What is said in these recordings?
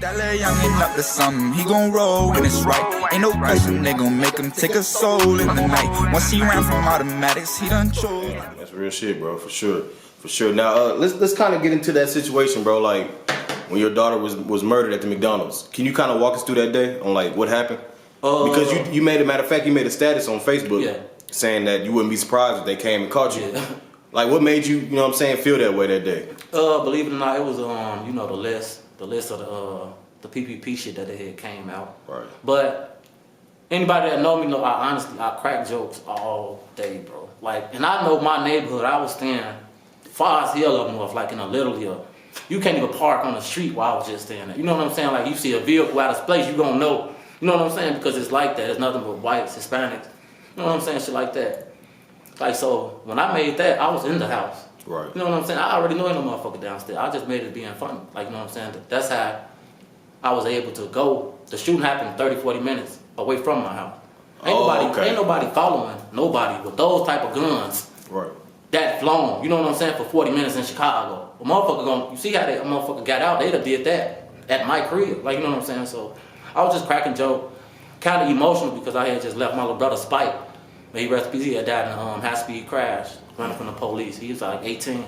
That little youngin' up to something, he gon' roll when it's right. Ain't no question, they gon' make him take a soul in the night. Once he ran from automatics, he done chose. That's real shit, bro, for sure. For sure. Now, let's kind of get into that situation, bro. Like, when your daughter was murdered at the McDonald's. Can you kind of walk us through that day on, like, what happened? Because you made a matter of fact, you made a status on Facebook saying that you wouldn't be surprised if they came and caught you. Yeah. Like, what made you, you know what I'm saying, feel that way that day? Believe it or not, it was you know, the list of the PPP shit that they had came out. Right. But anybody that know me know I crack jokes all day, bro. Like, and I know my neighborhood. I was staying far as hell up north, like in a little you can't even park on the street while I was just staying there. You know what I'm saying? Like, you see a vehicle out of place, you gonna know. You know what I'm saying? Because it's like that. It's nothing but whites, Hispanics. You know what I'm saying? Shit like that. Like, so when I made that, I was in the house. Right. You know what I'm saying? I already know no motherfucker downstairs. I just made it being funny. Like, you know what I'm saying? That's how I was able to go. The shooting happened 30, 40 minutes away from my house. Ain't nobody following nobody with those type of guns. Right. That flown. You know what I'm saying? For 40 minutes in Chicago. A motherfucker you see how a motherfucker got out? They'd have did that at my crib. Like, you know what I'm saying? So I was just cracking joke. Kind of emotional because I had just left my little brother Spike. May he rest in peace. He had died in a high-speed crash running from the police. He was like 18.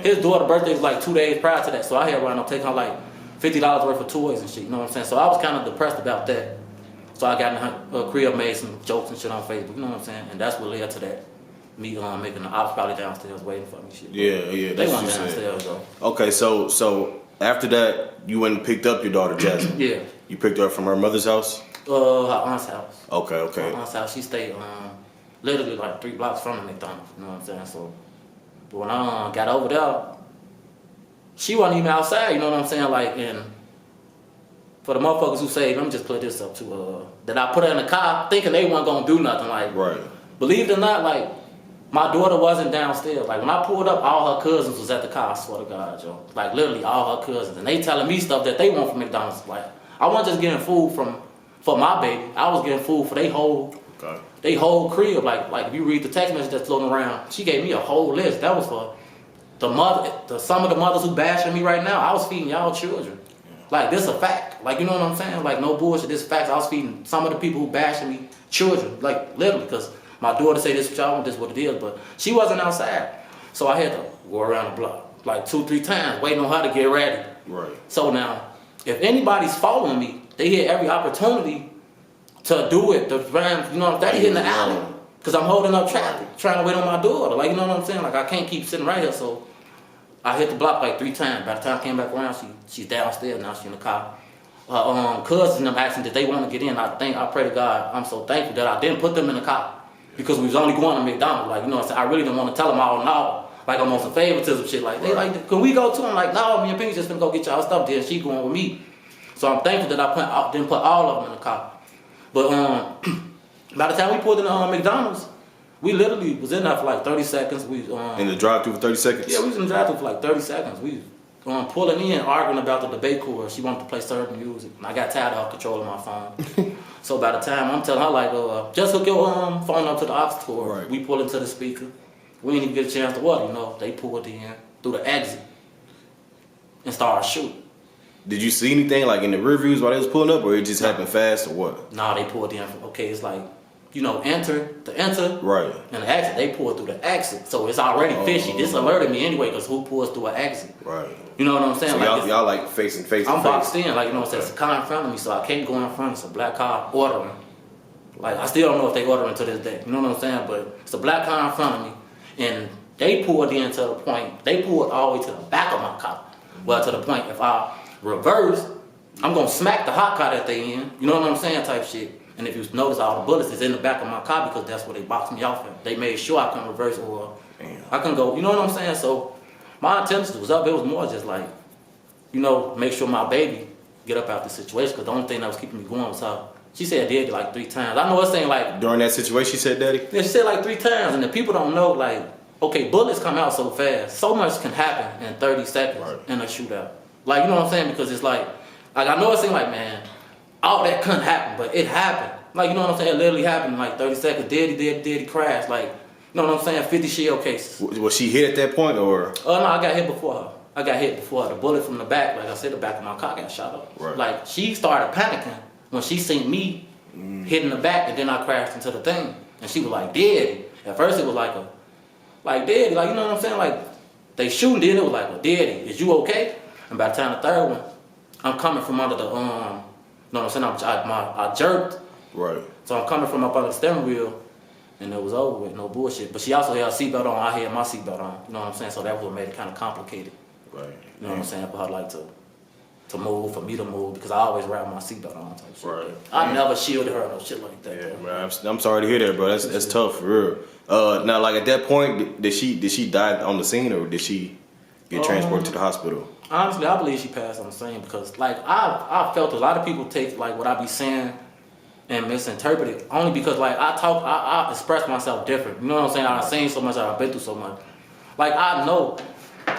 His daughter's birthday was like 2 days prior to that, so I had run up taking her like $50 worth of toys and shit. You know what I'm saying? So I was kind of depressed about that. So I got in her crib, made some jokes and shit on Facebook. You know what I'm saying? And that's what led to that. Me making the ops probably downstairs waiting for me. Shit. Yeah. They went downstairs though. Okay, so after that, you went and picked up your daughter Jaslyn. Yeah. You picked her up from her mother's house? Her aunt's house. Okay. Her aunt's house. She stayed literally like 3 blocks from the McDonald's. You know what I'm saying? So, but when I got over there, she wasn't even outside. You know what I'm saying? Like, and for the motherfuckers who say, let me just put this up to that I put her in the car thinking they weren't gonna do nothing. Like, right. Believe it or not, like, my daughter wasn't downstairs. Like, when I pulled up, all her cousins was at the car. I swear to God, Joe. Like, literally all her cousins, and they telling me stuff that they want from McDonald's. Like, I wasn't just getting food for my baby. I was getting food for they whole crib. Like if you read the text message that's floating around, she gave me a whole list. That was for some of the mothers who bashing me right now. I was feeding y'all children. Like, this a fact. Like, you know what I'm saying? Like, no bullshit. This facts. I was feeding some of the people who bashing me children. Like, literally, because my daughter say this, y'all, this is what it is, but she wasn't outside. So I had to go around the block like 2-3 times, waiting on her to get ready. Right. So now, if anybody's following me, they had every opportunity to do it. The you know, they hitting the alley because I'm holding up traffic, trying to wait on my daughter. Like, you know what I'm saying? Like, I can't keep sitting right here. So I hit the block like 3 times. By the time I came back around, she's downstairs now. She's in the car. Cousins and them asking did they want to get in. I pray to God, I'm so thankful that I didn't put them in the car because we was only going to McDonald's. Like, you know what I'm saying? I really didn't want to tell them all no. Like, I'm on some favoritism shit. Like, they like, can we go too? I'm like, no, me and Pinky just finna go get y'all stuff there. She going with me. So I'm thankful that I didn't put all of them in the car. But by the time we pulled in McDonald's, we literally was in there for like 30 seconds. We in the drive-thru for 30 seconds? Yeah, we was in the drive-thru for like 30 seconds. We pulling in, arguing about the debate course. She wanted to play certain music. And I got tired of controlling my phone. So by the time I'm telling her, like, just hook your phone up to the aux cord. Right. We pull into the speaker. We didn't even get a chance to what, you know. They pulled in through the exit and started shooting. Did you see anything like in the reviews while they was pulling up, or it just happened fast, or what? Nah, they pulled in. Okay, it's like, you know, enter, right, and the exit. They pulled through the exit, so it's already fishy. This alerted me anyway, because who pulls through an exit? Right. You know what I'm saying? So like y'all like facing face. I'm boxed in, like, you know what I'm saying? It's a car in front of me, so I can't go in front. It's a black car ordering. Like, I still don't know if they ordering to this day. You know what I'm saying? But it's a black car in front of me, and they pulled in to the point. They pulled all the way to the back of my car. Well, to the point if I reverse, I'm gonna smack the hot car that they in. You know what I'm saying? Type shit. And if you notice, all the bullets is in the back of my car because that's where they boxed me off in. They made sure I couldn't reverse or I couldn't go. You know what I'm saying? So my intentions was up. It was more just like, you know, make sure my baby get up out the situation, because the only thing that was keeping me going was her. She said daddy like 3 times. I know it's saying like during that situation she said daddy? Yeah, she said like 3 times, and the people don't know, like, okay, bullets come out so fast. So much can happen in 30 seconds in a shootout. Like, you know what I'm saying? Because it's like I know it seems like, man, all that couldn't happen, but it happened. Like, you know what I'm saying? It literally happened in like 30 seconds. Daddy crashed. Like, you know what I'm saying? 50 shell cases. Was she hit at that point, or? Oh, no, I got hit before her. I got hit before. The bullet from the back, like I said, the back of my car got shot up. Right. Like, she started panicking when she seen me hitting the back, and then I crashed into the thing. And she was like, Daddy. At first it was like Daddy, like, you know what I'm saying? Like, they shooting, then it was like, Daddy, is you okay? And by the time the third one, I'm coming from under the, you know what I'm saying? I jerked. Right. So I'm coming from up under the steering wheel, and it was over with, no bullshit. But she also had a seatbelt on, I had my seatbelt on, you know what I'm saying? So that was what made it kind of complicated. Right. You know what I'm saying? For her, like, to move, for me to move, because I always wrap my seatbelt on type shit. Right. I never shielded her or no shit like that. Yeah, man, I'm sorry to hear that, bro. That's tough for real. Now, like at that point, did she die on the scene, or did she get transported to the hospital? Honestly, I believe she passed on the scene, because like I felt a lot of people take like what I be saying and misinterpret it, only because like I express myself different. You know what I'm saying? I've seen so much, I've been through so much. Like I know.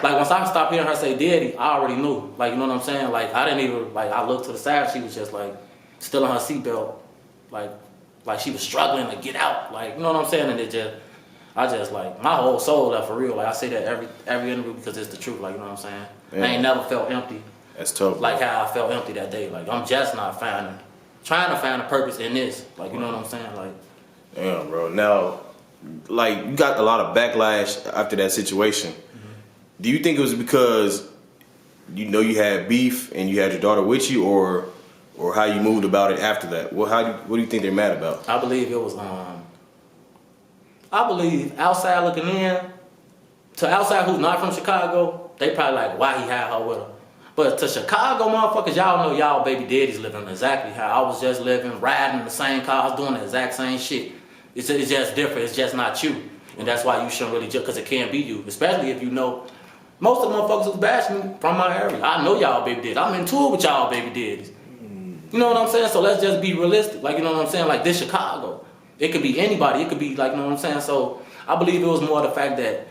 Like, once I stopped hearing her say Daddy, I already knew. Like, you know what I'm saying? Like, I didn't even, like, I looked to the side, she was just, like, still in her seatbelt. Like she was struggling to get out. Like, you know what I'm saying? And I just, like, my whole soul left for real. Like, I say that every interview because it's the truth. Like, you know what I'm saying? Yeah. I ain't never felt empty. That's tough. Like how I felt empty that day. Like, I'm just not trying to find a purpose in this. Like, you know what I'm saying? Like, damn, bro. Now, like, you got a lot of backlash after that situation. Do you think it was because you know you had beef and you had your daughter with you, or how you moved about it after that? Well, what do you think they're mad about? I believe it was I believe outside looking in, to outside who's not from Chicago, they probably like, why he had her with her. But to Chicago motherfuckers, y'all know y'all baby daddies living exactly how I was just living, riding in the same car, I was doing the exact same shit. It's just different, it's just not you. And that's why you shouldn't really judge, because it can't be you, especially if you know. Most of the motherfuckers who's bashing me from my area, I know y'all baby daddies. I'm in tour with y'all baby daddies. You know what I'm saying? So let's just be realistic. Like, you know what I'm saying? Like, this Chicago. It could be anybody. It could be, like, you know what I'm saying? So I believe it was more the fact that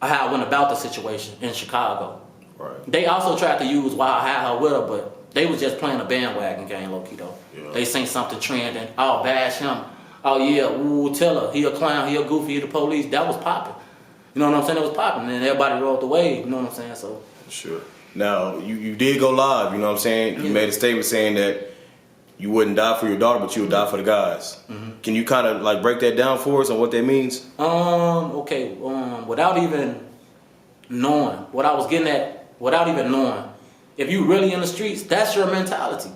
how I went about the situation in Chicago. Right. They also tried to use why I had her with her, but they was just playing a bandwagon game, low-key, though. Yeah. They seen something trending. I'll bash him. Oh, yeah, ooh, Tilla. He a clown. He a goofy. He the police. That was popping. You know what I'm saying? It was popping, and everybody rolled the wave. You know what I'm saying? So sure. Now you did go live. You know what I'm saying? You made a statement saying that you wouldn't die for your daughter, but you would die for the guys. Mm-hmm. Can you kind of like break that down for us on what that means? Okay. Without even knowing what I was getting at, without even knowing, if you really in the streets, that's your mentality.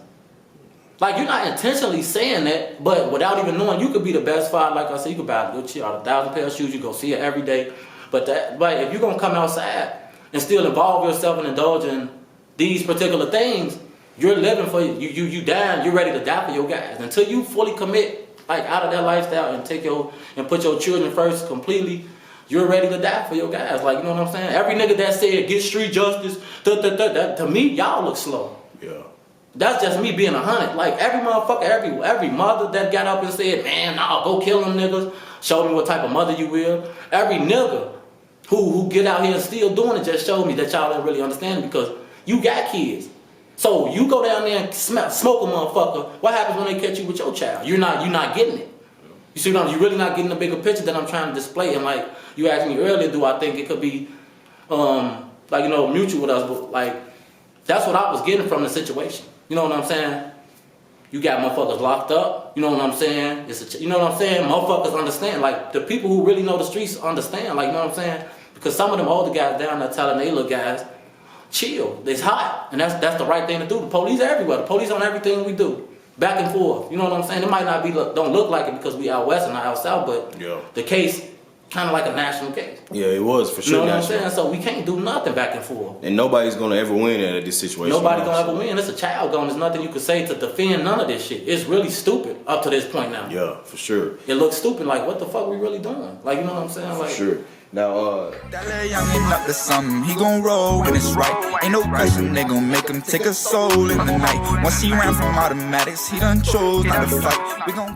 Like, you're not intentionally saying that, but without even knowing, you could be the best father. Like I said, you could buy a good chair, 1,000 pair of shoes, you go see it every day. But if you're gonna come outside and still involve yourself and indulge in these particular things, you're living for you dying, you're ready to die for your guys. Until you fully commit, like, out of that lifestyle and put your children first completely, you're ready to die for your guys. Like, you know what I'm saying? Every nigga that said get street justice, that, to me, y'all look slow. Yeah. That's just me being 100. Like, every motherfucker, every mother that got up and said, man, nah, go kill them niggas, show me what type of mother you will. Every nigga who get out here and still doing it just showed me that y'all didn't really understand, because you got kids. So you go down there and smoke a motherfucker, what happens when they catch you with your child? You're not getting it. You see what I'm saying? You're really not getting the bigger picture that I'm trying to display. And like you asked me earlier, do I think it could be like, you know, mutual with us? But like, that's what I was getting from the situation. You know what I'm saying? You got motherfuckers locked up. You know what I'm saying? You know what I'm saying? Motherfuckers understand. Like, the people who really know the streets understand. Like, you know what I'm saying? Because some of them older guys down there telling they little guys, chill. It's hot. And that's the right thing to do. The police are everywhere. The police on everything we do. Back and forth. You know what I'm saying? It might not be, don't look like it because we out west and not out south, but the case kind of like a national case. Yeah, it was for sure. You know what I'm saying? So we can't do nothing back and forth. And nobody's gonna ever win at this situation. Nobody's gonna ever win. It's a child gun. There's nothing you can say to defend none of this shit. It's really stupid up to this point now. Yeah, for sure. It looks stupid. Like, what the fuck we really doing? Like, you know what I'm saying? Like, for sure. Now, that little youngin' up to something, he gon' roll when it's right. Ain't no question they gon' make him take a soul in the night. Once he ran from automatics, he done chose not to fight. We gon'